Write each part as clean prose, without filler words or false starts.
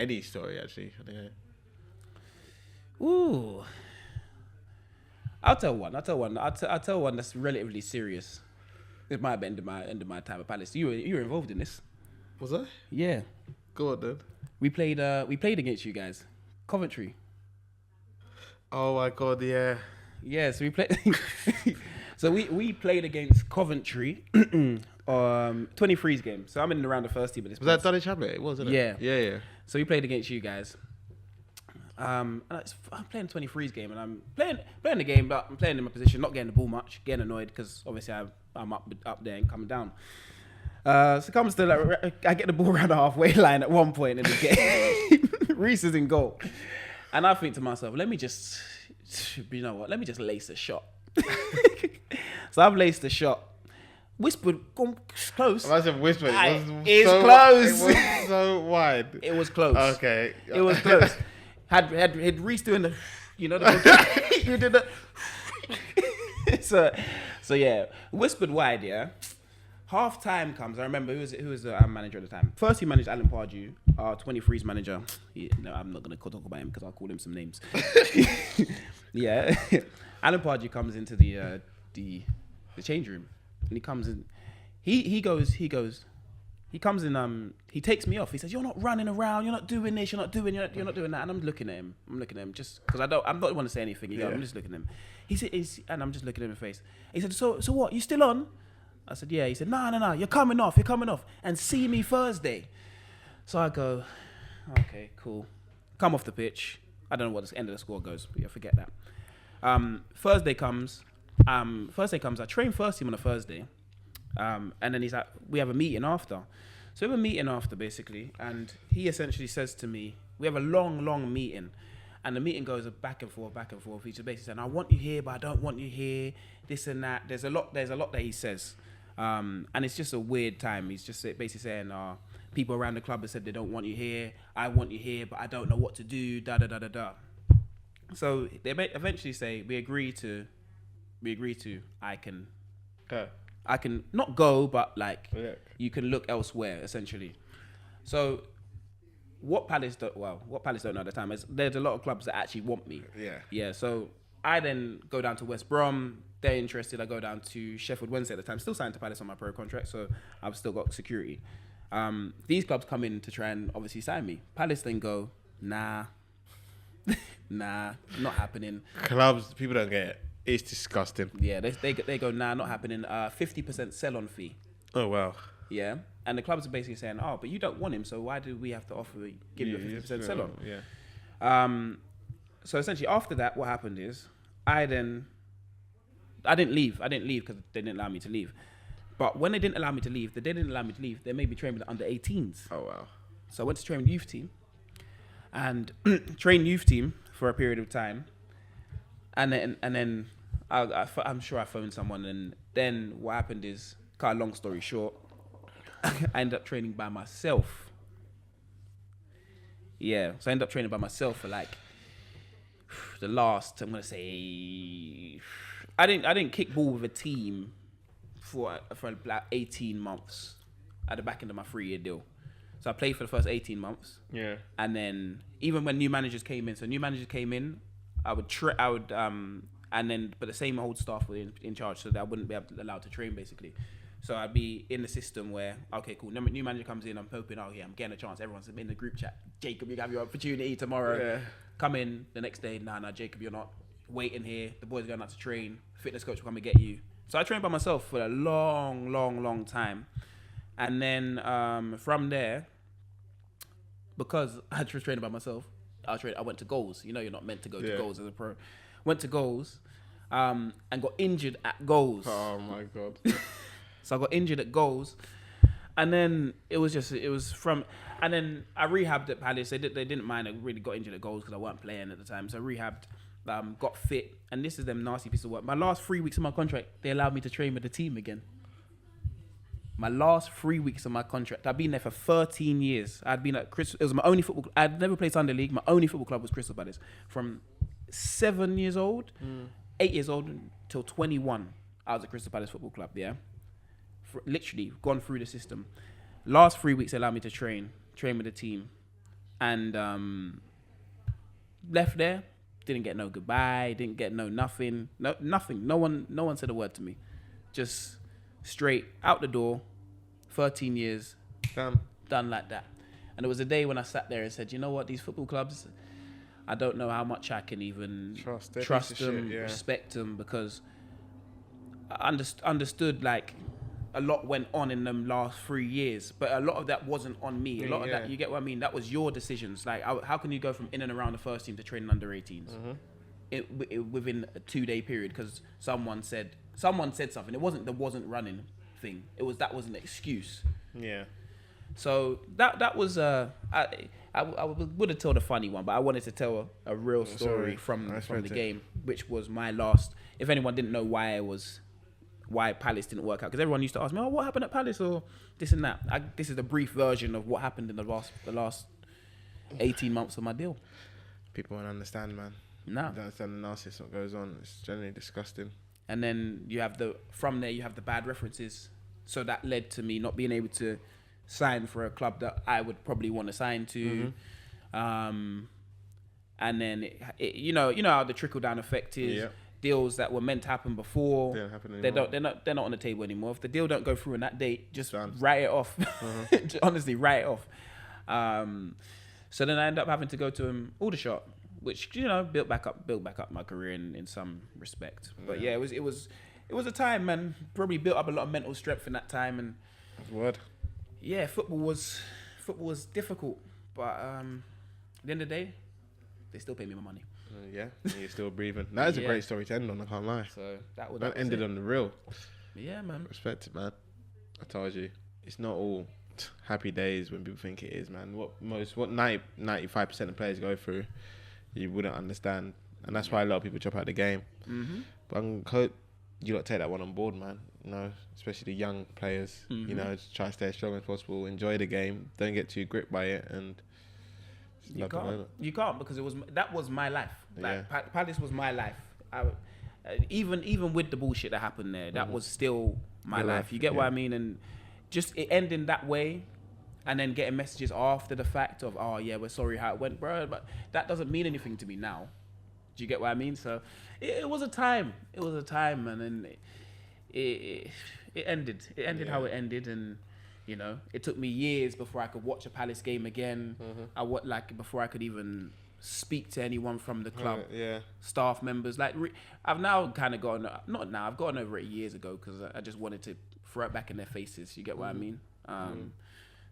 any story actually. I think Ooh. I'll tell one that's relatively serious. It might have been end of my time at Palace. You were involved in this. was I? Yeah. Go on then. We played against you guys. Coventry. Oh my god, yeah. Yeah, so we played so we played against Coventry 23's game. So I'm in around the first team at this Was point. that Dulwich Hamlet? It was, wasn't it? Yeah. Yeah. So we played against you guys. And I'm playing 23's game, and I'm playing the game, but I'm playing in my position, not getting the ball much, getting annoyed because obviously I'm up there and coming down. So it comes to like, I get the ball around the halfway line at one point in the game. Reice is in goal, and I think to myself, let me just lace a shot. So I've laced a shot. Whispered, close. I said whispered. It's close. It was so wide. It was close. Okay. It was close. Had Reice doing the, you did the. so yeah, whispered wide. Yeah. Half time comes. I remember who was the manager at the time. First, he managed Alan Pardew, our 23's manager. No, I'm not gonna talk about him because I'll call him some names. Yeah, Alan Pardew comes into the change room, and he comes in. He comes in. He takes me off. He says, "You're not running around. You're not doing this. You're not doing that." And I'm looking at him. Just because I'm not want to say anything. I'm just looking at him. He said, and I'm just looking at him in the face. He said, "So what? You still on?" I said, "Yeah." He said, No. You're coming off, and see me Thursday. So I go, okay, cool. Come off the pitch. I don't know what the end of the score goes, but yeah, forget that. Thursday comes. I train first team on a Thursday. And then he's like, we have a meeting after. So we have a meeting after, basically. And he essentially says to me, we have a long meeting. And the meeting goes back and forth. He's just basically saying, I want you here, but I don't want you here. This and that. There's a lot that he says. And it's just a weird time. He's just basically saying, people around the club have said they don't want you here. I want you here, but I don't know what to do. Da. So they eventually say, we agree to, I can not go, but you can look elsewhere, essentially. So what Palace don't know at the time is there's a lot of clubs that actually want me. Yeah. So I then go down to West Brom. They're interested. I go down to Sheffield Wednesday at the time. Still signed to Palace on my pro contract, so I've still got security. These clubs come in to try and obviously sign me. Palace then go, nah, not happening. Clubs, people don't get it. It's disgusting. Yeah, they go, nah, not happening. 50% sell-on fee. Oh, wow. Yeah. And the clubs are basically saying, oh, but you don't want him, so why do we have to give you a 50% sell-on? Yeah. So essentially, after that, what happened is, I didn't leave. Because they didn't allow me to leave. But when they didn't allow me to leave, they made me train with the under 18s. Oh, wow. So I went to train with youth team. And train youth team for a period of time. And then I'm sure I phoned someone, and then what happened is, cut a long story short, I ended up training by myself. Yeah, so I ended up training by myself for like the last, I'm gonna say, I didn't kick ball with a team for like 18 months at the back end of my 3-year deal. So I played for the first 18 months. Yeah. And then even when new managers came in, I would and then but the same old staff were in charge, so that I wouldn't be allowed to train basically. So I'd be in the system where, okay, cool, new manager comes in, I'm hoping, oh yeah, I'm getting a chance. Everyone's in the group chat. Jacob, you have your opportunity tomorrow. Yeah. Come in the next day. Nah, Jacob, you're not waiting here. The boys are going out to train. Fitness coach will come and get you. So I trained by myself for a long time. And then from there, because I was training by myself, I went to goals. You know, you're not meant to go to goals as a pro. Went to goals and got injured at goals. Oh, my God. So I got injured at goals. And then and then I rehabbed at Palace. They didn't mind. I really got injured at goals because I weren't playing at the time. So I rehabbed, got fit. And this is them nasty piece of work. My last 3 weeks of my contract, they allowed me to train with the team again. My last 3 weeks of my contract. I've been there for 13 years. I'd been at Crystal. It was my only football. I'd never played Sunday League. My only football club was Crystal Palace. From 7 years old, 8 years old until 21, I was at Crystal Palace Football Club. Yeah, literally gone through the system. Last 3 weeks, they allowed me to train with the team, and left there. Didn't get no goodbye. Didn't get no nothing. No nothing. No one said a word to me. Just straight out the door. 13 years. Damn. Done like that. And it was a day when I sat there and said, you know what, these football clubs, I don't know how much I can even trust them, respect them, because I understood like a lot went on in them last 3 years, but a lot of that wasn't on me. A lot of that, you get what I mean? That was your decisions. Like, how can you go from in and around the first team to training under 18s within a 2-day period? Because someone said something. It wasn't running thing. That was an excuse. Yeah. So that was I would have told a funny one, but I wanted to tell a real story from the game, which was my last. If anyone didn't know why Palace didn't work out, because everyone used to ask me, "Oh, what happened at Palace?" or this and that. This is the brief version of what happened in the last 18 months of my deal. People won't understand, man. No. They don't understand the narcissism what goes on. It's generally disgusting. And then you have the bad references, so that led to me not being able to sign for a club that I would probably want to sign to. And then you know how the trickle down effect is. Yeah. Deals that were meant to happen before, They don't happen anymore. they're not on the table anymore. If the deal don't go through on that date, just Done. write it off. Honestly, write it off. So then I ended up having to go to Aldershot, which built back up my career in some respect. But yeah, it was a time, man. Probably built up a lot of mental strength in that time, and Word. yeah, football was difficult, but at the end of the day, they still pay me my money. Yeah, and you're still breathing. That is a great story to end on, I can't lie. So that ended on the real. Yeah, man. Respect it, man. I told you. It's not all happy days when people think it is, man. What 95% of players go through, you wouldn't understand. And that's why a lot of people drop out of the game. Mm-hmm. But I'm hope you got to take that one on board, man. Especially the young players. Mm-hmm. Just try to stay as strong as possible. Enjoy the game. Don't get too gripped by it. And you can't because that was my life. Like Palace was my life. Even with the bullshit that happened there, that was still my life. You get what I mean? And just it ending that way, and then getting messages after the fact of, oh yeah, we're sorry how it went, bro. But that doesn't mean anything to me now. Do you get what I mean? So it was a time. It was a time, and then it ended. It ended how it ended, and it took me years before I could watch a Palace game again. Before I could even speak to anyone from the club, staff members. I've now kind of I've gotten over it years ago because I just wanted to throw it back in their faces. You get what I mean?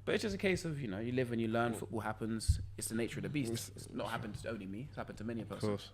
But it's just a case of, you live and you learn. Football happens. It's the nature of the beast. It's not happened to only me. It's happened to many of us. Of course.